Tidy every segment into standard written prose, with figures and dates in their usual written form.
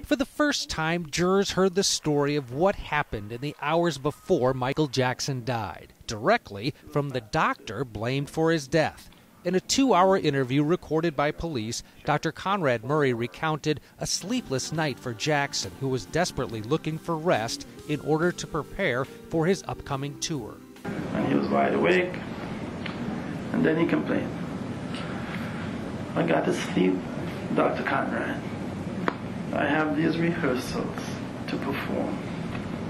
For the first time, jurors heard the story of what happened in the hours before Michael Jackson died, directly from the doctor blamed for his death. In a 2-hour interview recorded by police, Dr.Conrrad Murray recounted a sleepless night for Jackson, who was desperately looking for rest in order to prepare for his upcoming tour. And he was wide awake, and then he complained. I got to sleep, Dr. Conrrad. I have these rehearsals to perform.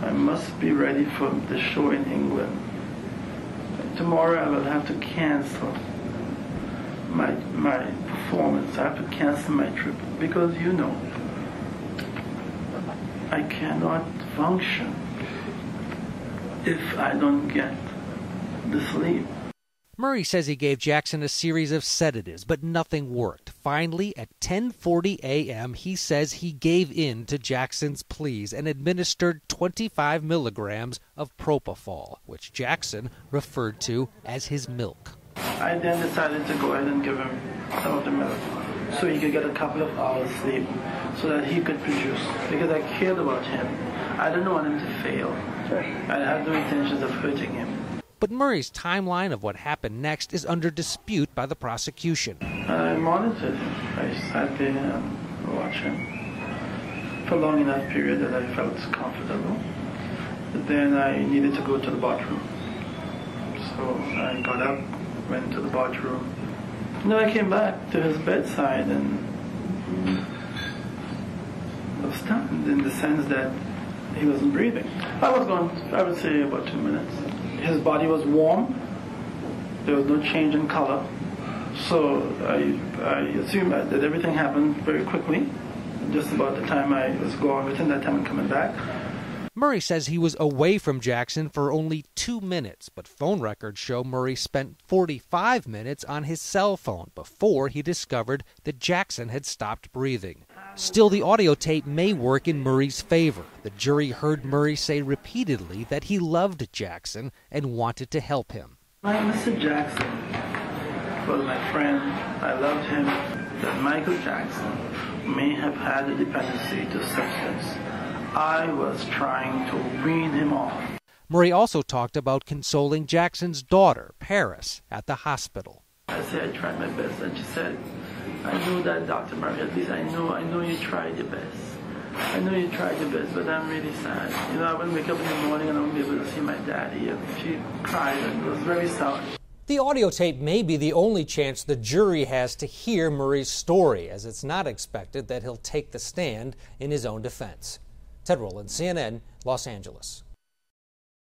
I must be ready for the show in England. Tomorrow I will have to cancel my performance. I have to cancel my trip because, you know, I cannot function if I don't get the sleep. Murray says he gave Jackson a series of sedatives, but nothing worked. Finally, at 10:40 a.m., he says he gave in to Jackson's pleas and administered 25 milligrams of propofol, which Jackson referred to as his milk. I then decided to go ahead and give him some of the milk so he could get a couple of hours sleep so that he could produce, because I cared about him. I didn't want him to fail. I had no intentions of hurting him. But Murray's timeline of what happened next is under dispute by the prosecution. I monitored him. I sat there and watched him for a long enough period that I felt comfortable. But then I needed to go to the bathroom. So I got up, went to the bathroom. And then I came back to his bedside and I was stunned in the sense that he wasn't breathing. I was gone, I would say, about 2 minutes. His body was warm. There was no change in color. So I assume that everything happened very quickly, just about the time I was gone, within that time and coming back. Murray says he was away from Jackson for only 2 minutes, but phone records show Murray spent 45 minutes on his cell phone before he discovered that Jackson had stopped breathing. Still, the audio tape may work in Murray's favor. The jury heard Murray say repeatedly that he loved Jackson and wanted to help him. Mr. Jackson was my friend. I loved him. That Michael Jackson may have had a dependency to substance. I was trying to wean him off. Murray also talked about consoling Jackson's daughter, Paris, at the hospital. I said I tried my best, and she said, I know that, Dr. Murray, at least I know you tried your best. I know you tried your best, but I'm really sad. You know, I wouldn't wake up in the morning and I wouldn't be able to see my daddy. And she cried, and it was very sad. The audio tape may be the only chance the jury has to hear Murray's story, as it's not expected that he'll take the stand in his own defense. Ted Rowland, CNN, Los Angeles.